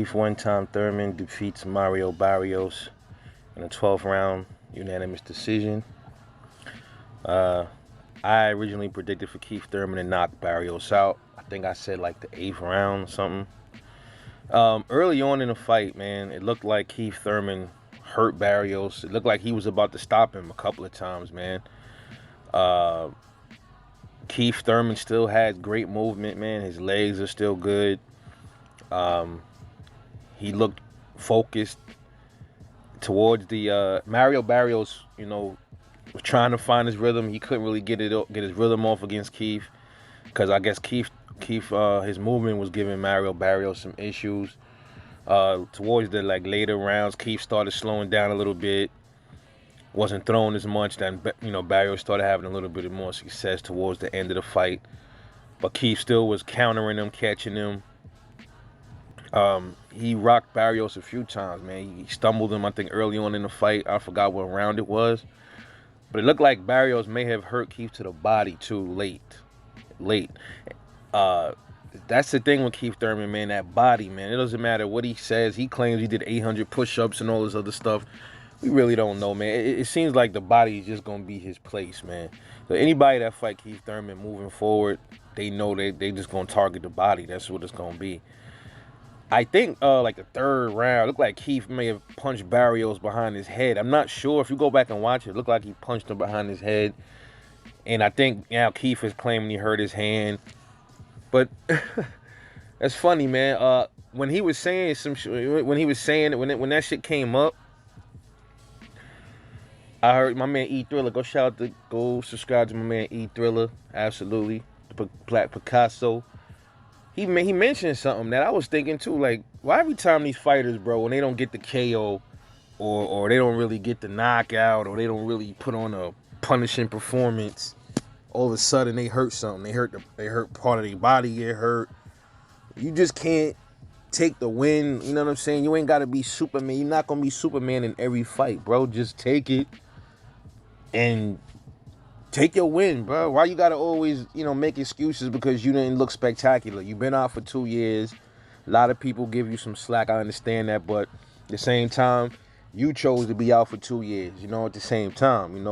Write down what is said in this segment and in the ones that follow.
Keith one-time Thurman defeats Mario Barrios in a 12th round unanimous decision. I originally predicted for Keith Thurman to knock Barrios out. I think I said like the 8th round or something. Early on in the fight, man, it looked like Keith Thurman hurt Barrios. It looked like he was about to stop him a couple of times, man. Keith Thurman still had great movement, man. His legs are still good. He looked focused towards the Mario Barrios, was trying to find his rhythm. He couldn't really get his rhythm off against Keith because I guess Keith his movement was giving Mario Barrios some issues. Towards the later rounds, Keith started slowing down a little bit. Wasn't throwing as much. Then Barrios started having a little bit more success towards the end of the fight. But Keith still was countering him, catching him. He rocked Barrios a few times, man. He stumbled him, I think, early on in the fight. I forgot what round it was. But it looked like Barrios may have hurt Keith to the body too late. That's the thing with Keith Thurman, man. That body, man. It doesn't matter what he says. He claims he did 800 push-ups and all this other stuff. We really don't know, man. It seems like the body is just going to be his place, man. So anybody that fight Keith Thurman moving forward, they know they just going to target the body. That's what it's going to be. I think the third round, it looked like Keith may have punched Barrios behind his head. I'm not sure. If you go back and watch it looked like he punched him behind his head. And I think now Keith is claiming he hurt his hand. But that's funny, man. When he was saying when that shit came up, I heard my man E Thriller. Go subscribe to my man E Thriller. Absolutely, the Black Picasso. He mentioned something that I was thinking too. Like, why every time these fighters, bro, when they don't get the KO, or they don't really get the knockout, or they don't really put on a punishing performance, all of a sudden they hurt something. They hurt part of their body. Get hurt. You just can't take the win. You know what I'm saying? You ain't gotta be Superman. You're not gonna be Superman in every fight, bro. Just take it and take your win, bro. Why you gotta always, make excuses because you didn't look spectacular? You've been out for 2 years. A lot of people give you some slack. I understand that, but at the same time, you chose to be out for 2 years. At the same time,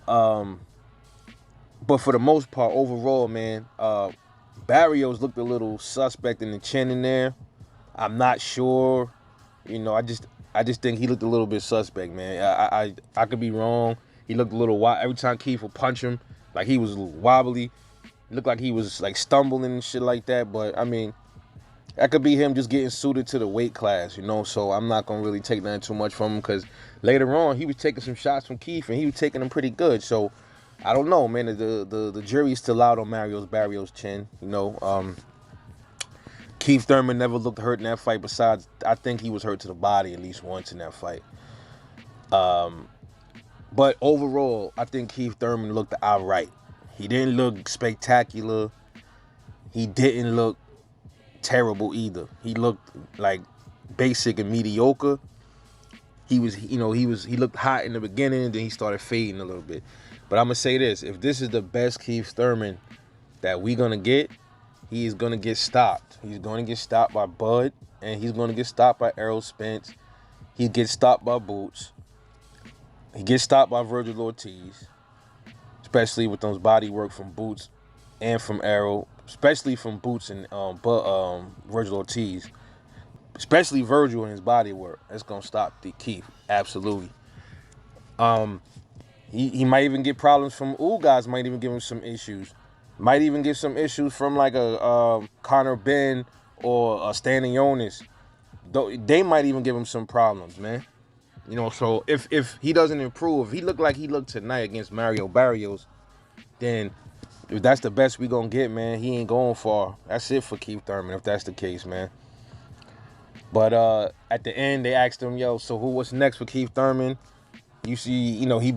But for the most part, overall, man, Barrios looked a little suspect in the chin in there. I'm not sure. I just think he looked a little bit suspect, man. I could be wrong. He looked a little wild. Every time Keith would punch him, like he was wobbly. It looked like he was like stumbling and shit like that. But I mean, that could be him just getting suited to the weight class, So I'm not gonna really take that too much from him because later on he was taking some shots from Keith and he was taking them pretty good. So I don't know, man. The jury's still out on Barrios' chin. Keith Thurman never looked hurt in that fight. Besides, I think he was hurt to the body at least once in that fight. But overall, I think Keith Thurman looked outright. He didn't look spectacular. He didn't look terrible either. He looked like basic and mediocre. He looked hot in the beginning, then he started fading a little bit. But I'm gonna say this: if this is the best Keith Thurman that we're gonna get, he is gonna get stopped. He's gonna get stopped by Bud, and he's gonna get stopped by Errol Spence. He gets stopped by Boots. He gets stopped by Virgil Ortiz, especially with those body work from Boots and from Errol, especially from Boots and Virgil Ortiz, especially Virgil and his body work. That's gonna stop the Keith, absolutely. He might even get problems from guys. Might even give him some issues. Might even get some issues from like a Conor Ben or a Standing Jonas. They might even give him some problems, man. So if he doesn't improve, if he looked like he looked tonight against Mario Barrios, then if that's the best we gonna get, man, he ain't going far. That's it for Keith Thurman, if that's the case, man. But at the end, they asked him, so what's next for Keith Thurman? You see, he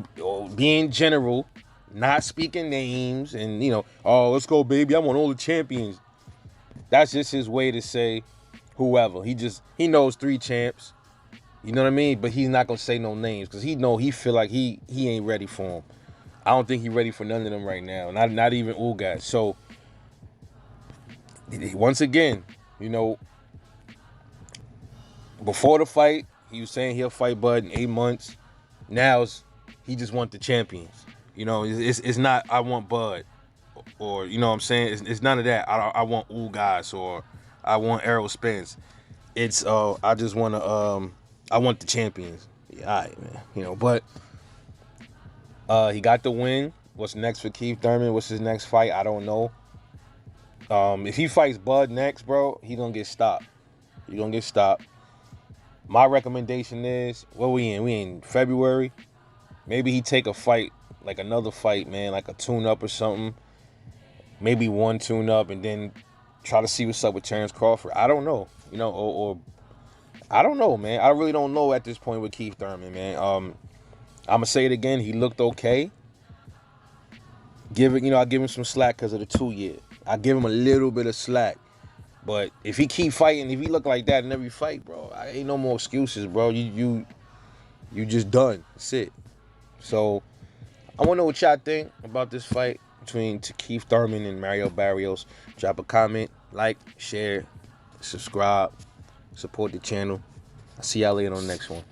being general, not speaking names, and, let's go, baby, I want all the champions. That's just his way to say whoever. He knows 3 champs. You know what I mean? But he's not going to say no names because he feel like he ain't ready for him. I don't think he's ready for none of them right now. Not even old guys. So, once again, Before the fight, he was saying he'll fight Bud in 8 months. Now he just want the champions. You know, it's not I want Bud or you know what I'm saying. It's none of that. I want Ugas or I want Errol Spence. It's I just want to I want the champions. Yeah, all right, man. You know, but he got the win. What's next for Keith Thurman? What's his next fight? I don't know. If he fights Bud next, bro, he gonna get stopped. He gonna get stopped. My recommendation is, what we in? We in February. Maybe he take a fight, like another fight, man, like a tune-up or something. Maybe one tune-up and then try to see what's up with Terrence Crawford. I don't know, you know, or I don't know, man. I really don't know at this point with Keith Thurman, man. I'm gonna say it again. He looked okay. I give him some slack because of the 2 year. I give him a little bit of slack. But if he keep fighting, if he look like that in every fight, bro, I ain't no more excuses, bro. You just done. That's it. So I want to know what y'all think about this fight between Keith Thurman and Mario Barrios. Drop a comment, like, share, subscribe, support the channel. I'll see y'all later on the next one.